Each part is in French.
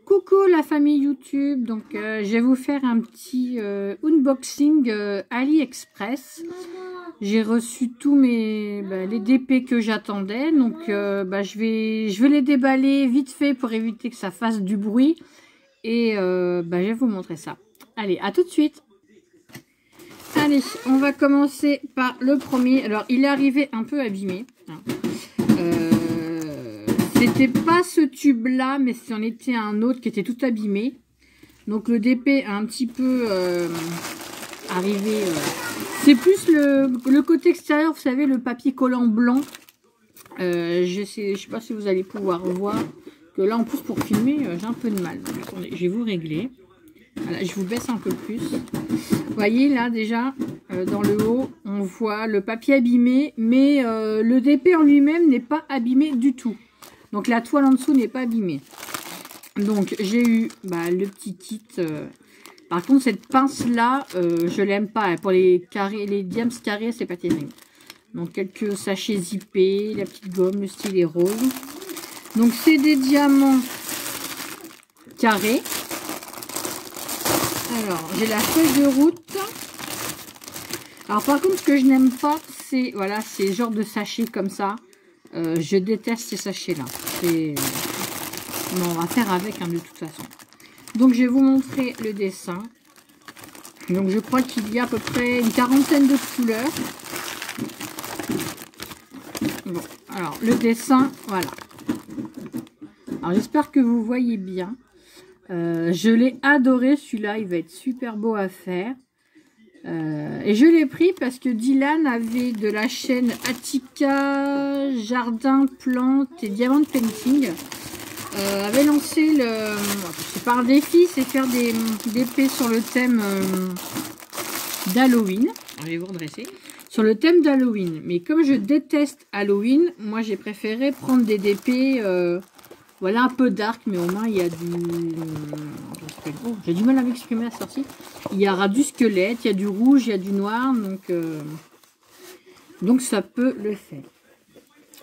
Coucou la famille YouTube, donc je vais vous faire un petit unboxing AliExpress. J'ai reçu tous les DP que j'attendais, donc je vais les déballer vite fait pour éviter que ça fasse du bruit et je vais vous montrer ça. Allez, à tout de suite. Allez, on va commencer par le premier. Alors, il est arrivé un peu abîmé. C'était pas ce tube là, mais c'en était un autre qui était tout abîmé. Donc le DP a un petit peu arrivé. C'est plus le côté extérieur, vous savez, le papier collant blanc. Je sais pas si vous allez pouvoir voir que là en plus pour filmer, j'ai un peu de mal. Donc, attendez, je vais vous régler. Voilà, je vous baisse un peu plus. Vous voyez là déjà dans le haut, on voit le papier abîmé, mais le DP en lui-même n'est pas abîmé du tout. Donc la toile en dessous n'est pas abîmée. Donc j'ai eu le petit kit. Par contre cette pince là, je l'aime pas. Pour les carrés, les diams carrés, c'est pas terrible. Donc quelques sachets zippés, la petite gomme, le stylet rose. Donc c'est des diamants carrés. Alors j'ai la feuille de route. Alors par contre ce que je n'aime pas, c'est voilà, ces genres de sachets comme ça. Je déteste ces sachets là. Bon, on va faire avec de toute façon. Donc je vais vous montrer le dessin. Donc je crois qu'il y a à peu près une quarantaine de couleurs. Bon, alors le dessin, voilà. Alors j'espère que vous voyez bien. Je l'ai adoré celui-là, il va être super beau à faire. Et je l'ai pris parce que Dylan avait de la chaîne Attica Jardin Plantes et Diamond Painting avait lancé c'est par défi, c'est faire des DP sur le thème d'Halloween. Je vais vous redresser sur le thème d'Halloween, mais comme je déteste Halloween, moi j'ai préféré prendre des DP voilà, un peu dark, mais au moins il y a du... Oh, j'ai du mal à m'exprimer à la sortie. Il y aura du squelette, il y a du rouge, il y a du noir, donc ça peut le faire.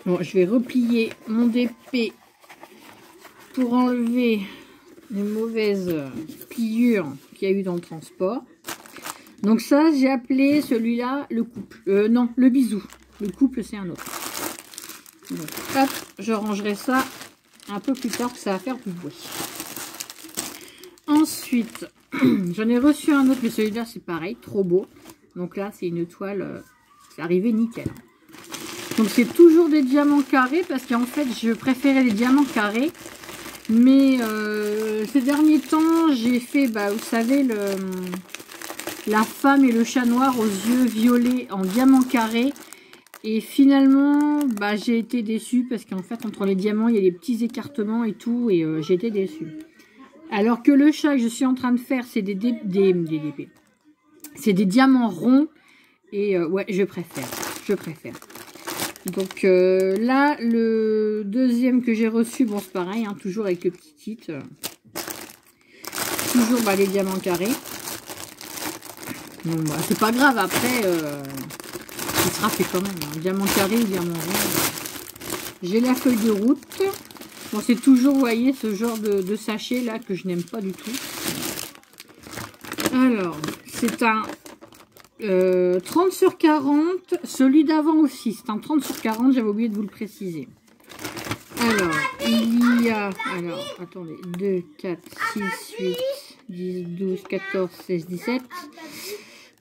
Bon, je vais replier mon DP pour enlever les mauvaises pliures qu'il y a eu dans le transport. Donc ça, j'ai appelé celui-là le couple. Non, le bisou. Le couple, c'est un autre. Donc, hop, je rangerai ça un peu plus tard, que ça va faire du bruit. Ensuite, j'en ai reçu un autre, mais celui-là c'est pareil, trop beau. Donc là, c'est une toile, c'est arrivé nickel. Donc c'est toujours des diamants carrés, parce qu'en fait, je préférais les diamants carrés. Mais ces derniers temps, j'ai fait, vous savez, la femme et le chat noir aux yeux violets en diamant carré. Et finalement, j'ai été déçue parce qu'en fait, entre les diamants, il y a des petits écartements et tout. Et j'ai été déçue. Alors que le chat que je suis en train de faire, c'est des DP. C'est des diamants ronds. Et ouais, je préfère. Donc là, le deuxième que j'ai reçu, bon, c'est pareil. Toujours avec le petit kit. Toujours les diamants carrés. Bon, c'est pas grave, après... il sera fait quand même, diamant carré ou diamant rond. J'ai la feuille de route. Bon, c'est toujours, vous voyez, ce genre de sachet là que je n'aime pas du tout. Alors, c'est un 30 sur 40. Celui d'avant aussi, c'est un 30 sur 40. J'avais oublié de vous le préciser. Alors, il y a... Alors, attendez. 2, 4, 6, 8, 10, 12, 14, 16, 17...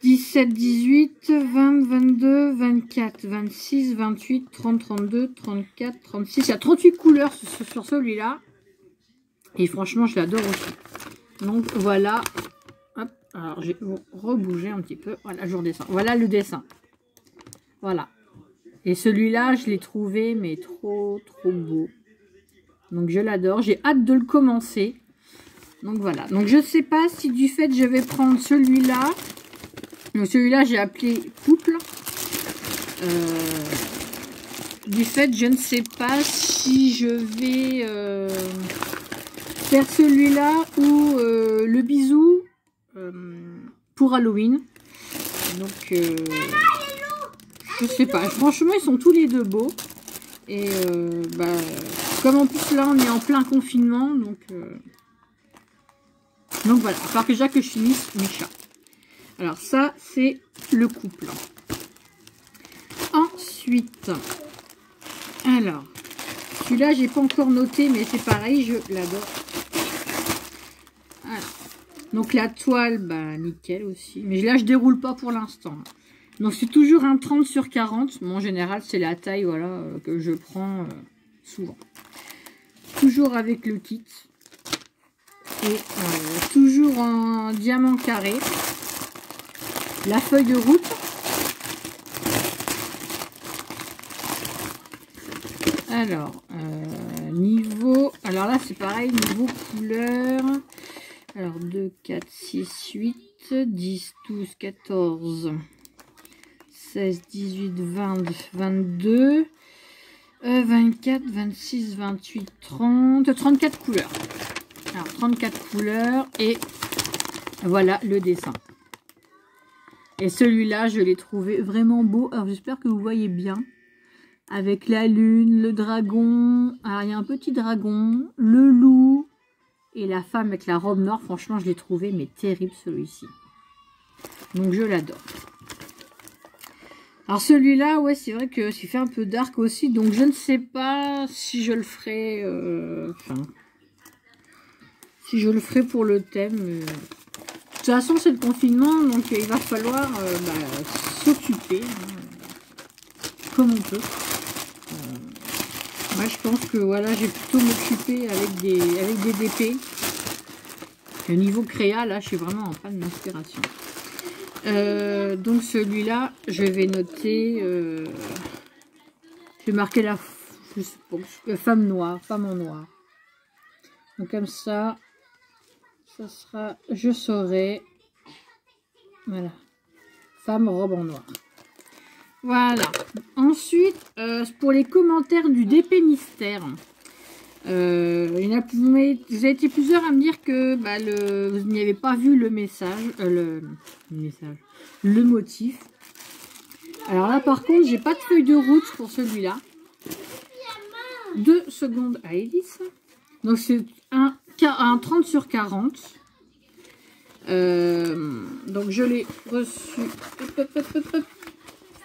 17, 18, 20, 22, 24, 26, 28, 30, 32, 34, 36. Il y a 38 couleurs sur celui-là. Et franchement, je l'adore aussi. Donc voilà. Hop. Alors, je vais rebouger un petit peu. Voilà, je redescends. Voilà le dessin. Voilà. Et celui-là, je l'ai trouvé, mais trop beau. Donc je l'adore. J'ai hâte de le commencer. Donc voilà. Donc je sais pas si du fait, je vais prendre celui-là. Donc celui-là, j'ai appelé couple. Du fait, je ne sais pas si je vais faire celui-là ou le bisou pour Halloween. Donc, je sais pas. Franchement, ils sont tous les deux beaux. Et comme en plus là, on est en plein confinement, donc Donc voilà, il va falloir déjà que je finisse mes chats. Alors ça, c'est le couple. Ensuite, alors, celui-là, j'ai pas encore noté, mais c'est pareil, je l'adore. Voilà. Donc la toile, bah nickel aussi. Mais là, je déroule pas pour l'instant. Donc c'est toujours un 30 sur 40. Bon, en général, c'est la taille, voilà, que je prends souvent. Toujours avec le kit. Et toujours en diamant carré. La feuille de route. Alors, niveau... Alors là, c'est pareil, niveau couleur. Alors, 2, 4, 6, 8, 10, 12, 14, 16, 18, 20, 22, 24, 26, 28, 30, 34 couleurs. Alors, 34 couleurs et voilà le dessin. Et celui-là, je l'ai trouvé vraiment beau. Alors, j'espère que vous voyez bien. Avec la lune, le dragon. Alors, il y a un petit dragon, le loup et la femme avec la robe noire. Franchement, je l'ai trouvé, mais terrible celui-ci. Donc, je l'adore. Alors, celui-là, ouais, c'est vrai que c'est fait un peu dark aussi. Donc, je ne sais pas si je le ferai... si je le ferai pour le thème. De toute façon, c'est le confinement, donc il va falloir s'occuper comme on peut. Moi, je pense que voilà, j'ai plutôt m'occuper avec des DP. Le niveau créa, là, je suis vraiment en panne d'inspiration. Donc celui-là, je vais noter. Je vais marquer la femme noire, femme en noir. Donc comme ça. Ça sera, je saurai, voilà, femme robe en noir. Voilà. Ensuite, pour les commentaires du DP Mystère, vous avez été plusieurs à me dire que vous n'y avez pas vu le message, le motif. Alors là, par contre, j'ai pas de feuille de route pour celui-là. 2 secondes à Elise. Donc c'est un 30 sur 40. Donc je l'ai reçu.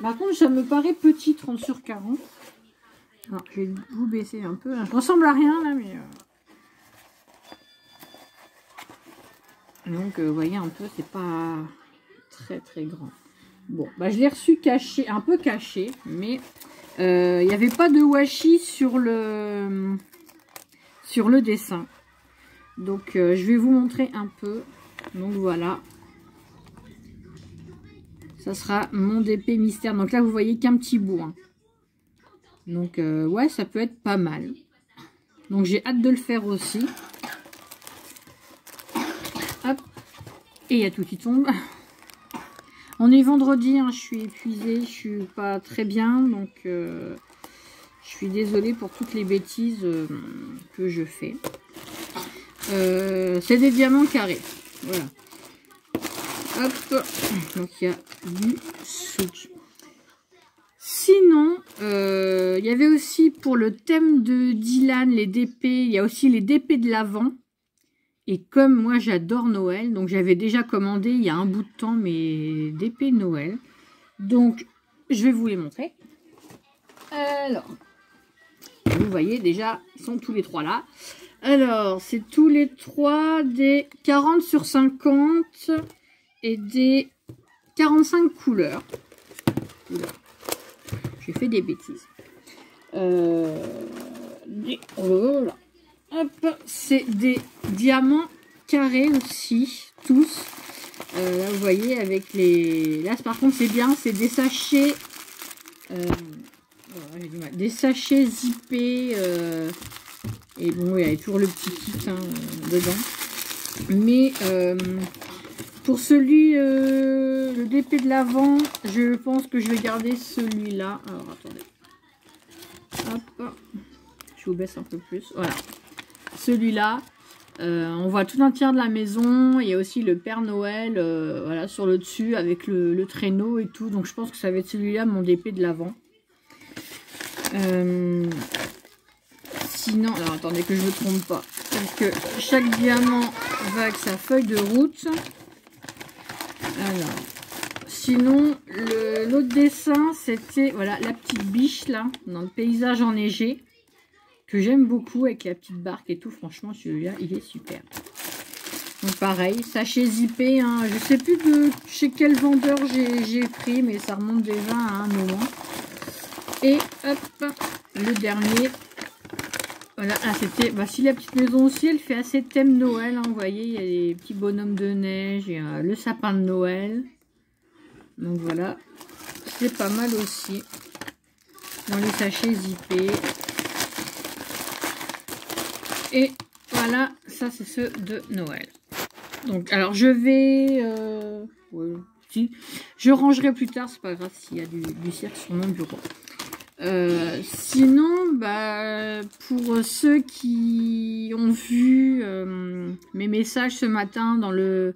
Par contre, ça me paraît petit, 30 sur 40. Alors, je vais vous baisser un peu. Je ressemble à rien là, mais... Donc, vous voyez un peu, c'est pas très très grand. Bon, je l'ai reçu caché, un peu caché, mais il n'y avait pas de washi sur le dessin. Donc, je vais vous montrer un peu. Donc, voilà. Ça sera mon DP Mystère. Donc là, vous voyez qu'un petit bout. Hein. Donc, ouais, ça peut être pas mal. Donc, j'ai hâte de le faire aussi. Hop. Et il y a tout qui tombe. On est vendredi, hein, je suis épuisée, je suis pas très bien. Donc, je suis désolée pour toutes les bêtises que je fais. C'est des diamants carrés. Voilà. Hop. Donc, il y a du soutien. Sinon, il y avait aussi pour le thème de Dylan, les DP, il y a aussi les DP de l'Avent. Et comme moi, j'adore Noël, donc j'avais déjà commandé il y a un bout de temps mes DP Noël. Donc, je vais vous les montrer. Alors, vous voyez déjà, ils sont tous les trois là. Alors, c'est tous les trois des 40 sur 50 et des 45 couleurs. J'ai fait des bêtises. Voilà. Hop, c'est des diamants carrés aussi, tous. Là, vous voyez, avec les... Là, par contre, c'est bien, c'est des sachets... voilà, j'ai du mal. Des sachets zippés. Et bon, il y a toujours le petit kit dedans. Mais pour celui, le DP de l'Avent, je pense que je vais garder celui-là. Alors, attendez. Hop. Je vous baisse un peu plus. Voilà. Celui-là, on voit tout un tiers de la maison. Il y a aussi le Père Noël voilà, sur le dessus avec le traîneau et tout. Donc, je pense que ça va être celui-là, mon DP de l'Avent. Sinon, alors attendez que je ne me trompe pas. parce que chaque diamant va avec sa feuille de route. Alors, sinon, l'autre dessin, c'était voilà la petite biche là, dans le paysage enneigé, que j'aime beaucoup avec la petite barque et tout. Franchement, celui-là, il est super. Donc pareil, sachet zippé, hein. Je sais plus de chez quel vendeur j'ai pris, mais ça remonte déjà à un moment. Et hop, le dernier. Voilà, ah, c'était, bah, si la petite maison aussi, elle fait assez thème Noël, hein, vous voyez, il y a les petits bonhommes de neige, il y a le sapin de Noël. Donc voilà, c'est pas mal aussi. Dans les sachets zippés. Et voilà, ça c'est ceux de Noël. Donc, alors je vais... ouais, si, je rangerai plus tard, c'est pas grave s'il y a du cirque sur mon bureau. Sinon, bah, pour ceux qui ont vu mes messages ce matin dans le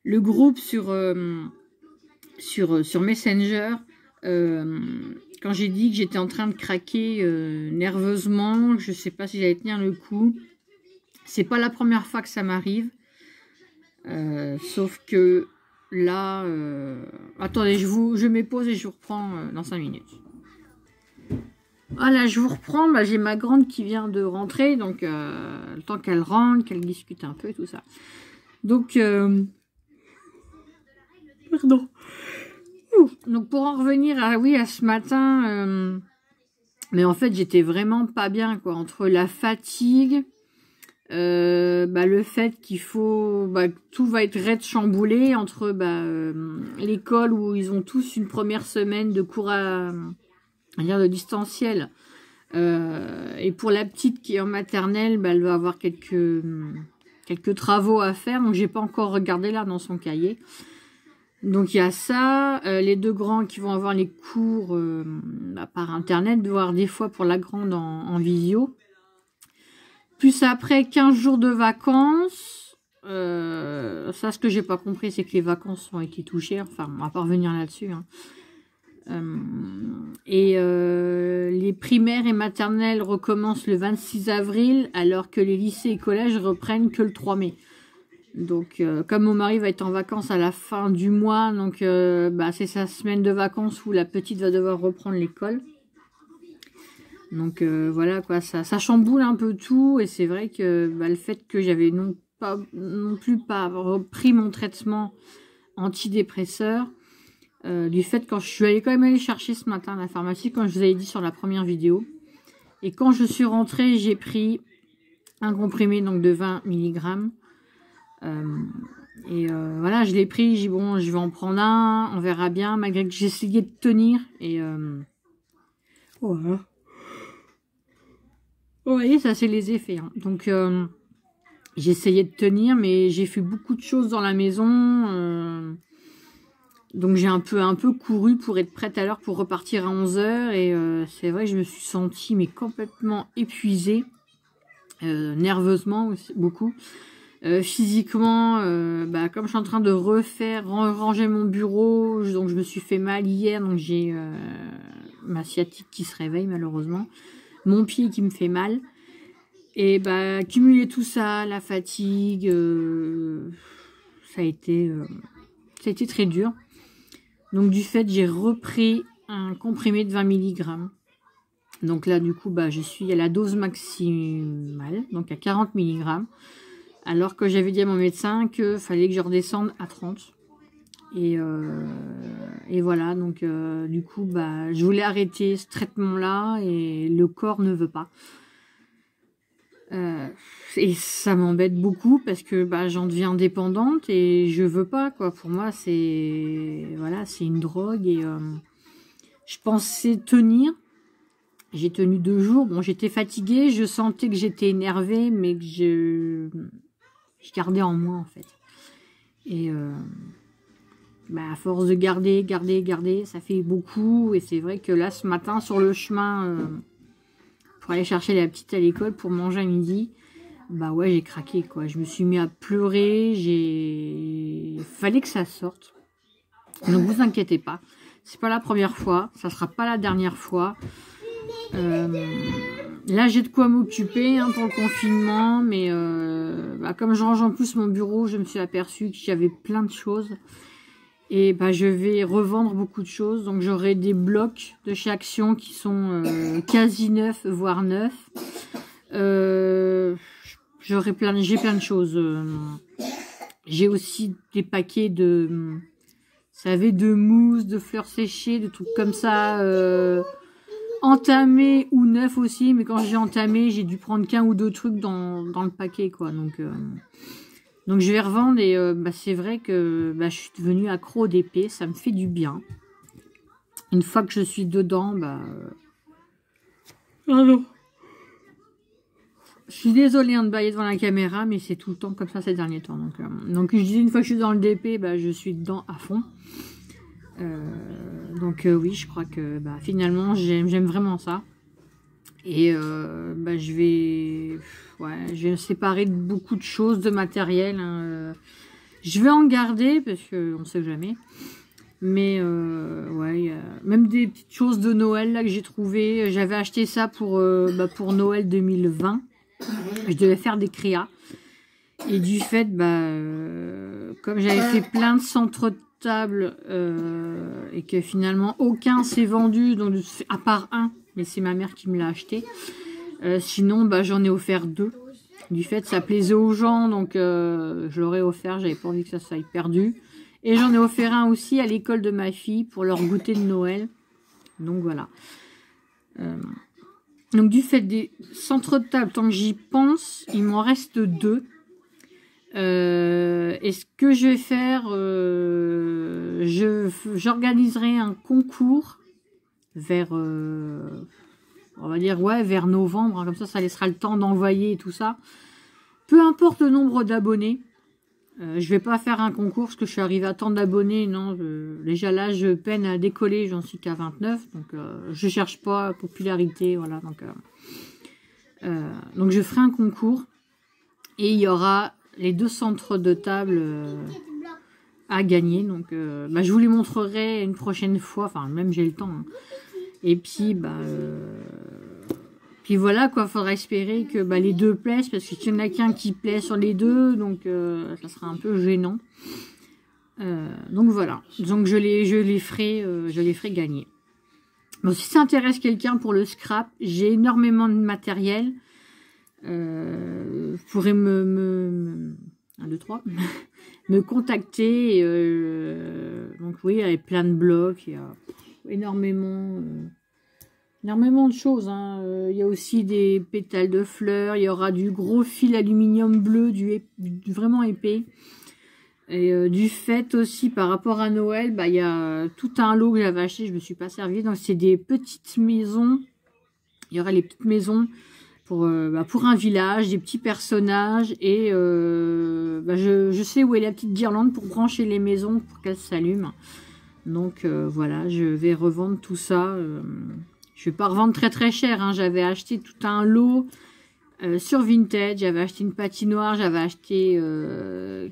groupe sur Messenger, quand j'ai dit que j'étais en train de craquer nerveusement, je sais pas si j'allais tenir le coup. C'est pas la première fois que ça m'arrive. Sauf que là... attendez, je mets pause et je vous reprends dans 5 minutes. Voilà, je vous reprends. Bah, j'ai ma grande qui vient de rentrer. Donc, le temps qu'elle rentre, qu'elle discute un peu et tout ça. Donc, pardon. Donc, pour en revenir à, oui, à ce matin... mais en fait, j'étais vraiment pas bien, quoi. Entre la fatigue... bah, le fait qu'il faut que tout va être raide chamboulé entre l'école où ils ont tous une première semaine de cours de distanciel et pour la petite qui est en maternelle, elle va avoir quelques travaux à faire, donc j'ai pas encore regardé là dans son cahier. Donc il y a ça, les deux grands qui vont avoir les cours par internet, voire des fois pour la grande en visio. Plus après 15 jours de vacances, ça ce que j'ai pas compris, c'est que les vacances ont été touchées, enfin on va pas revenir là-dessus. Hein. Les primaires et maternelles recommencent le 26 avril, alors que les lycées et collèges reprennent que le 3 mai. Donc comme mon mari va être en vacances à la fin du mois, donc c'est sa semaine de vacances où la petite va devoir reprendre l'école. Donc voilà quoi, ça chamboule un peu tout et c'est vrai que le fait que j'avais non plus pas repris mon traitement antidépresseur, du fait quand je suis allée quand même aller chercher ce matin à la pharmacie, comme je vous avais dit sur la première vidéo, et quand je suis rentrée, j'ai pris un comprimé donc de 20 mg. Voilà, je l'ai pris, j'ai dit bon, je vais en prendre un, on verra bien, malgré que j'essayais de tenir et voilà. Vous voyez, ça c'est les effets. Hein. Donc, j'ai essayé de tenir, mais j'ai fait beaucoup de choses dans la maison. Donc, j'ai un peu couru pour être prête à l'heure pour repartir à 11 h. Et c'est vrai que je me suis sentie mais complètement épuisée. Nerveusement aussi, beaucoup. Physiquement, comme je suis en train de ranger mon bureau, donc je me suis fait mal hier. Donc, j'ai ma sciatique qui se réveille malheureusement. Mon pied qui me fait mal. Et cumuler tout ça, la fatigue, ça a été très dur. Donc du fait, j'ai repris un comprimé de 20 mg. Donc là, du coup, je suis à la dose maximale, donc à 40 mg. Alors que j'avais dit à mon médecin qu'il fallait que je redescende à 30. Et voilà, donc du coup, je voulais arrêter ce traitement-là et le corps ne veut pas. Et ça m'embête beaucoup parce que j'en deviens dépendante et je veux pas, quoi. Pour moi, c'est une drogue et je pensais tenir. J'ai tenu 2 jours. Bon, j'étais fatiguée, je sentais que j'étais énervée, mais que je gardais en moi, en fait. Et à force de garder, ça fait beaucoup. Et c'est vrai que là, ce matin, sur le chemin, pour aller chercher la petite à l'école pour manger à midi, ouais, j'ai craqué, quoi. Je me suis mis à pleurer. Fallait que ça sorte. Donc, vous inquiétez pas. C'est pas la première fois. Ça sera pas la dernière fois. là, j'ai de quoi m'occuper hein, pour le confinement, mais comme je range en plus mon bureau, je me suis aperçue qu'il y avait plein de choses. Et je vais revendre beaucoup de choses. Donc, j'aurai des blocs de chez Action qui sont quasi neufs, voire neufs. J'ai plein de choses. J'ai aussi des paquets de... Vous savez, de mousse, de fleurs séchées, de trucs comme ça... entamé ou neuf aussi, mais quand j'ai entamé, j'ai dû prendre qu'un ou deux trucs dans le paquet, quoi. Donc je vais revendre et c'est vrai que je suis devenue accro au DP, ça me fait du bien. Une fois que je suis dedans, pardon. Je suis désolée de bailler devant la caméra, mais c'est tout le temps comme ça ces derniers temps. Donc je dis une fois que je suis dans le DP, je suis dedans à fond. Oui, je crois que finalement j'aime vraiment ça. Et je vais me séparer de beaucoup de choses, de matériel. Hein. Je vais en garder parce qu'on ne sait jamais. Mais même des petites choses de Noël là que j'ai trouvé. J'avais acheté ça pour Noël 2020. Je devais faire des créas. Et du fait, comme j'avais fait plein de centres de table et que finalement aucun s'est vendu, donc à part un, mais c'est ma mère qui me l'a acheté. Sinon, j'en ai offert 2. Du fait, ça plaisait aux gens, donc je l'aurais offert. J'avais pas envie que ça soit perdu. Et j'en ai offert un aussi à l'école de ma fille pour leur goûter de Noël. Donc voilà. Donc du fait des centres de table, tant que j'y pense, il m'en reste 2. Et ce que je vais faire, j'organiserai un concours vers, on va dire, vers novembre, hein, comme ça laissera le temps d'envoyer tout ça. Peu importe le nombre d'abonnés, je vais pas faire un concours parce que je suis arrivée à tant d'abonnés, non, déjà là, je peine à décoller, j'en suis qu'à 29, donc je cherche pas popularité, voilà, donc je ferai un concours et il y aura les 2 centres de table à gagner. Donc, je vous les montrerai une prochaine fois. Enfin, même j'ai le temps. Hein. Et puis, puis voilà, quoi. Faudra espérer que les 2 plaisent. Parce qu'il y en a qu'un qui plaît sur les 2. Donc, ça sera un peu gênant. Donc, voilà. Donc, je les ferai gagner. Bon, si ça intéresse quelqu'un pour le scrap, j'ai énormément de matériel. Vous pourrez me 1, 2, 3 me contacter. Donc oui, il y a plein de blocs, il y a énormément de choses. Hein. Il y a aussi des pétales de fleurs, il y aura du gros fil aluminium bleu, du vraiment épais. Et du fait aussi, par rapport à Noël, il y a tout un lot que j'avais acheté, je me suis pas servi. Donc c'est des petites maisons. Il y aura les petites maisons pour un village, des petits personnages. Et je sais où est la petite guirlande pour brancher les maisons pour qu'elles s'allument. Donc voilà, je vais revendre tout ça. Je vais pas revendre très très cher. Hein. J'avais acheté tout un lot. Sur Vinted, j'avais acheté une patinoire, j'avais acheté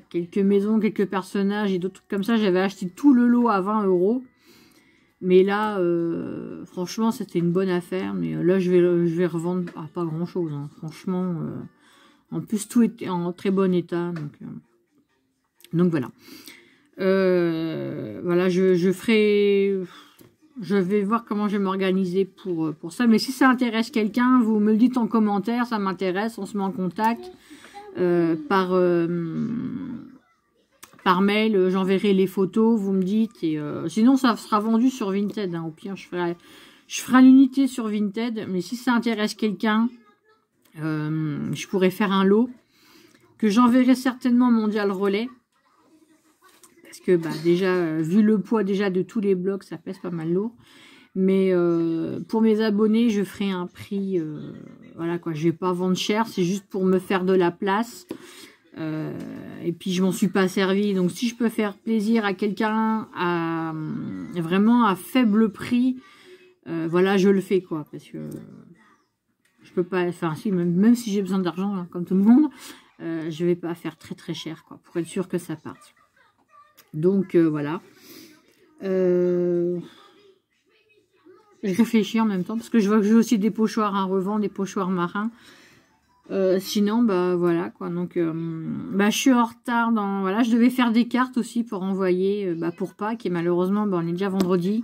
quelques maisons, quelques personnages et d'autres trucs comme ça. J'avais acheté tout le lot à 20 €. Mais là, franchement, c'était une bonne affaire. Mais là, je vais revendre à pas grand chose. Hein. Franchement, en plus, tout était en très bon état. Donc voilà. Voilà, je vais voir comment je vais m'organiser pour ça. Mais si ça intéresse quelqu'un, vous me le dites en commentaire, ça m'intéresse, on se met en contact. Par mail, j'enverrai les photos, vous me dites. Et sinon, ça sera vendu sur Vinted. Hein. Au pire, je ferai l'unité sur Vinted. Mais si ça intéresse quelqu'un, je pourrais faire un lot que j'enverrai certainement Mondial Relais. Parce que déjà, vu le poids déjà de tous les blocs, ça pèse pas mal lourd. Mais pour mes abonnés, je ferai un prix, voilà quoi, je vais pas vendre cher, c'est juste pour me faire de la place. Et puis je m'en suis pas servi, donc si je peux faire plaisir à quelqu'un vraiment à faible prix, voilà, je le fais quoi, parce que je peux pas, enfin si, même si j'ai besoin d'argent, hein, comme tout le monde, je vais pas faire très très cher quoi, pour être sûr que ça parte. Donc voilà. Je réfléchis en même temps, parce que je vois que j'ai aussi des pochoirs à revendre, des pochoirs marins. Sinon, bah voilà quoi. Donc, bah, je suis en retard dans. Voilà, je devais faire des cartes aussi pour envoyer bah, pour Pâques. Et malheureusement, bah, on est déjà vendredi.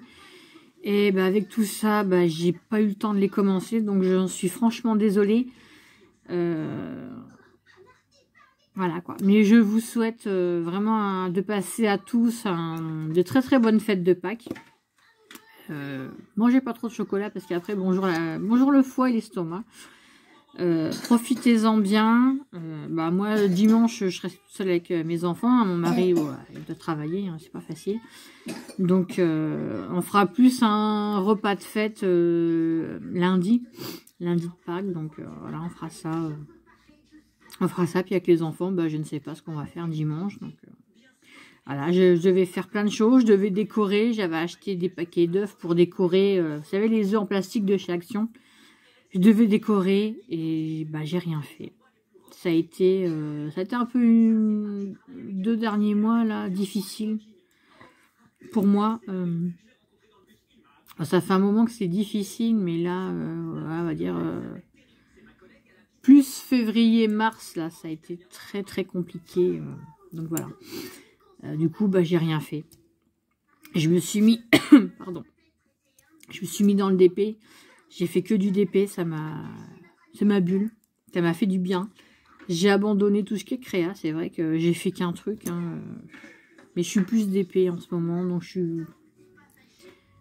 Et bah, avec tout ça, bah, j'ai pas eu le temps de les commencer. Donc, j'en suis franchement désolée. Voilà quoi. Mais je vous souhaite vraiment de passer à tous de très très bonnes fêtes de Pâques. Mangez pas trop de chocolat parce qu'après, bonjour le foie et l'estomac. Profitez-en bien. Bah moi dimanche je reste toute seule avec mes enfants. Mon mari il doit travailler, hein, c'est pas facile. Donc on fera plus un repas de fête lundi de Pâques. Donc voilà, on fera ça. Puis avec les enfants, bah, je ne sais pas ce qu'on va faire dimanche. Donc voilà, je devais faire plein de choses. Je devais décorer. J'avais acheté des paquets d'œufs pour décorer. Vous savez, les œufs en plastique de chez Action. Je devais décorer et bah j'ai rien fait. Ça a été un peu 2 derniers mois là difficiles pour moi. Ça fait un moment que c'est difficile, mais là, on va dire plus février-mars là, ça a été très très compliqué. Donc voilà. Du coup, bah j'ai rien fait. Je me suis mis, pardon, je me suis mis dans le DP. J'ai fait que du DP, c'est ma bulle, ça m'a fait du bien. J'ai abandonné tout ce qui est créa, c'est vrai que j'ai fait qu'un truc, hein, mais je suis plus DP en ce moment, donc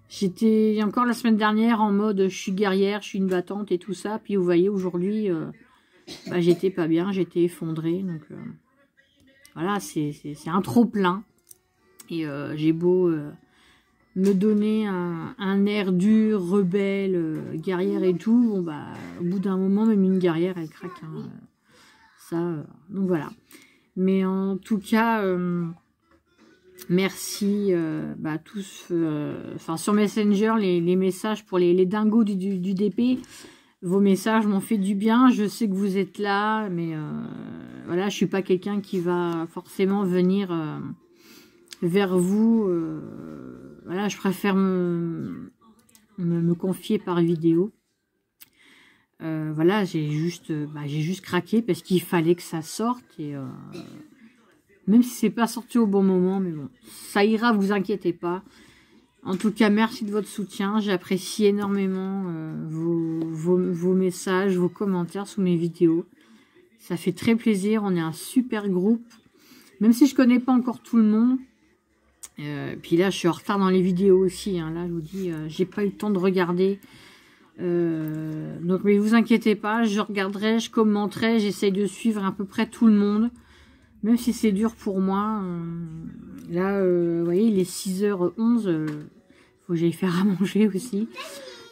j'étais encore la semaine dernière en mode je suis guerrière, je suis une battante et tout ça, puis vous voyez aujourd'hui, bah, j'étais pas bien, j'étais effondrée, donc voilà, c'est un trop plein, et j'ai beau me donner un air dur, rebelle, guerrière et tout, bon bah au bout d'un moment même une guerrière elle craque, hein, donc voilà. Mais en tout cas merci bah, tous, enfin sur Messenger les messages pour les dingos du DP, vos messages m'ont fait du bien. Je sais que vous êtes là, mais voilà, je suis pas quelqu'un qui va forcément venir vers vous. Voilà, je préfère me confier par vidéo. Voilà, j'ai juste craqué parce qu'il fallait que ça sorte. Et même si c'est pas sorti au bon moment, mais bon, ça ira, vous inquiétez pas. En tout cas, merci de votre soutien. J'apprécie énormément vos messages, vos commentaires sous mes vidéos. Ça fait très plaisir. On est un super groupe. Même si je connais pas encore tout le monde. Puis là, je suis en retard dans les vidéos aussi. Hein. Là, je vous dis, j'ai pas eu le temps de regarder. Donc, mais vous inquiétez pas, je regarderai, je commenterai, j'essaye de suivre à peu près tout le monde. Même si c'est dur pour moi. Là, vous voyez, il est 6h11. Faut que j'aille faire à manger aussi.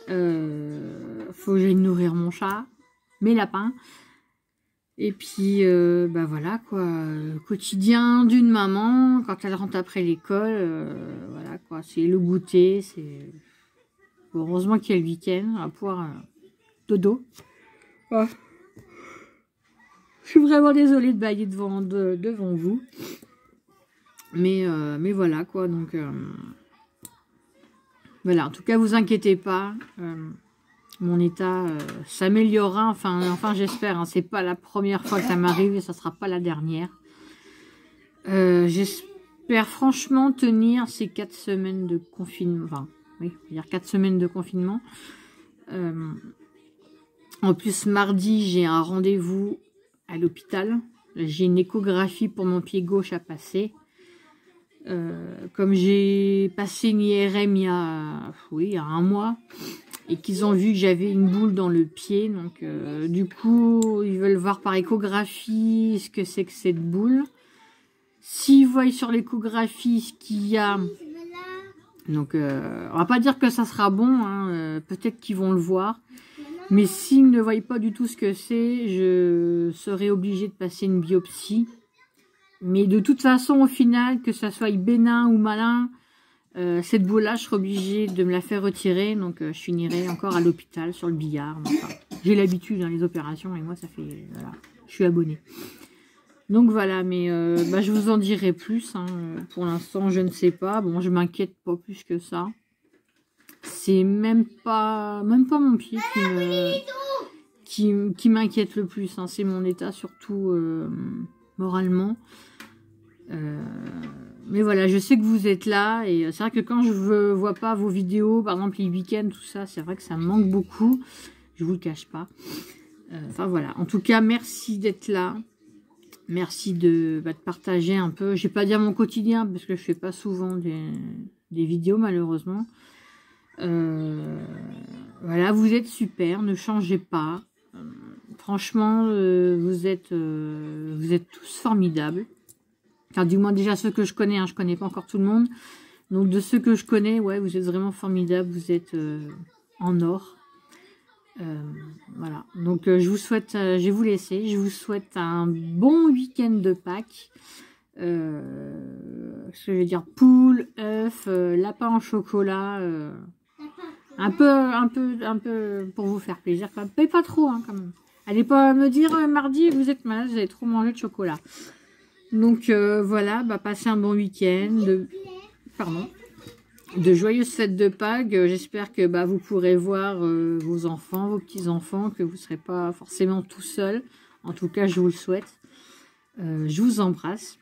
Faut que j'aille nourrir mon chat, mes lapins. Et puis, bah voilà, quoi. Le quotidien d'une maman, quand elle rentre après l'école, voilà, quoi. C'est le goûter, c'est... Bon, heureusement qu'il y a le week-end, on va pouvoir dodo. Ouais. Je suis vraiment désolée de bailler devant vous. Mais voilà, quoi. Donc, voilà, en tout cas, vous inquiétez pas. Mon état s'améliorera, enfin j'espère, hein, c'est pas la première fois que ça m'arrive et ça sera pas la dernière. J'espère franchement tenir ces 4 semaines de confinement, enfin oui, je veux dire 4 semaines de confinement. En plus mardi j'ai un rendez-vous à l'hôpital, j'ai une échographie pour mon pied gauche à passer. Comme j'ai passé une IRM il y a 1 mois, et qu'ils ont vu que j'avais une boule dans le pied, donc du coup ils veulent voir par échographie ce que c'est que cette boule. S'ils voient sur l'échographie ce qu'il y a, donc on va pas dire que ça sera bon, hein, peut-être qu'ils vont le voir, mais s'ils ne voient pas du tout ce que c'est, je serai obligée de passer une biopsie. Mais de toute façon, au final, que ça soit bénin ou malin, cette boule-là, je serai obligée de me la faire retirer. Donc, je finirai encore à l'hôpital sur le billard. Enfin, j'ai l'habitude dans les opérations et moi, ça fait... Voilà, je suis abonnée. Donc, voilà, mais bah, je vous en dirai plus. Hein. Pour l'instant, je ne sais pas. Bon, je m'inquiète pas plus que ça. c'est même pas mon pied qui m'inquiète le plus, hein. C'est mon état surtout moralement. Mais voilà, je sais que vous êtes là et c'est vrai que quand je vois pas vos vidéos, par exemple les week-ends, tout ça, c'est vrai que ça me manque beaucoup. Je vous le cache pas. Enfin voilà, en tout cas, merci d'être là. Merci de partager un peu. Je vais pas dire mon quotidien parce que je fais pas souvent des vidéos malheureusement. Voilà, vous êtes super, ne changez pas. Franchement, vous êtes tous formidables. Enfin, du moins déjà ceux que je connais, hein, je connais pas encore tout le monde. Donc de ceux que je connais, ouais, vous êtes vraiment formidables, vous êtes en or. Voilà, donc je vous souhaite, je vais vous laisser, je vous souhaite un bon week-end de Pâques. Ce que je veux dire, poule, œuf, lapin en chocolat, un peu pour vous faire plaisir, quand même. Mais pas trop, hein, quand même. Allez pas me dire mardi vous êtes malade, vous avez trop mangé de chocolat. Donc voilà, passez un bon week-end. De joyeuses fêtes de Pâques. J'espère que vous pourrez voir vos enfants, vos petits-enfants, que vous ne serez pas forcément tout seul. En tout cas, je vous le souhaite. Je vous embrasse.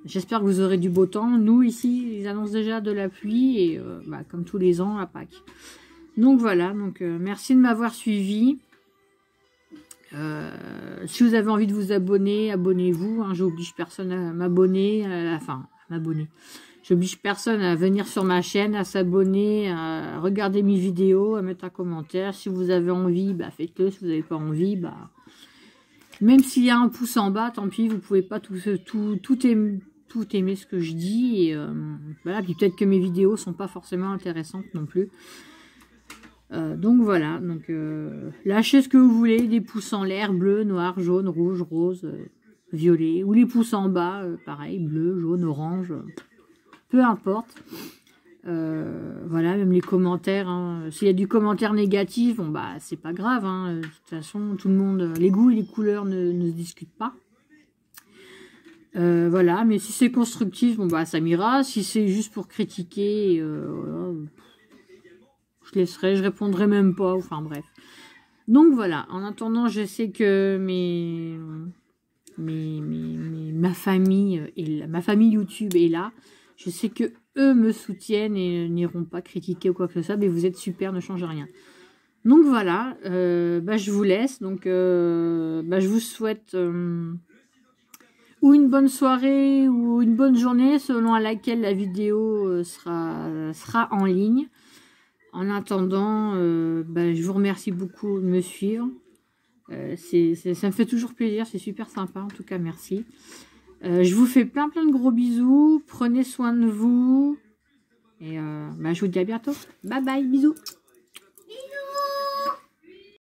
J'espère que vous aurez du beau temps. Nous, ici, ils annoncent déjà de la pluie, et comme tous les ans, à Pâques. Donc voilà, merci de m'avoir suivi. Si vous avez envie de vous abonner, abonnez-vous. Hein, j'oblige personne à m'abonner. J'oblige personne à venir sur ma chaîne, à s'abonner, à regarder mes vidéos, à mettre un commentaire. Si vous avez envie, faites-le. Si vous n'avez pas envie, même s'il y a un pouce en bas, tant pis, vous pouvez pas tout aimer ce que je dis. Et voilà, puis peut-être que mes vidéos sont pas forcément intéressantes non plus. Donc voilà, lâchez ce que vous voulez, des pouces en l'air, bleu, noir, jaune, rouge, rose, violet, ou les pouces en bas, pareil, bleu, jaune, orange, peu importe. Voilà, même les commentaires, hein. S'il y a du commentaire négatif, c'est pas grave, hein. De toute façon, tout le monde, les goûts et les couleurs ne se discutent pas. Voilà, mais si c'est constructif, ça m'ira. Si c'est juste pour critiquer, voilà, je laisserai, je répondrai même pas, enfin bref. Donc voilà, en attendant, je sais que ma famille YouTube est là. Je sais que eux me soutiennent et n'iront pas critiquer ou quoi que ce soit, mais vous êtes super, ne changez rien. Donc voilà, je vous laisse. Donc je vous souhaite ou une bonne soirée ou une bonne journée selon à laquelle la vidéo sera en ligne. En attendant, je vous remercie beaucoup de me suivre. Ça me fait toujours plaisir, c'est super sympa. En tout cas, merci. Je vous fais plein de gros bisous. Prenez soin de vous. Et je vous dis à bientôt. Bye bye, bisous.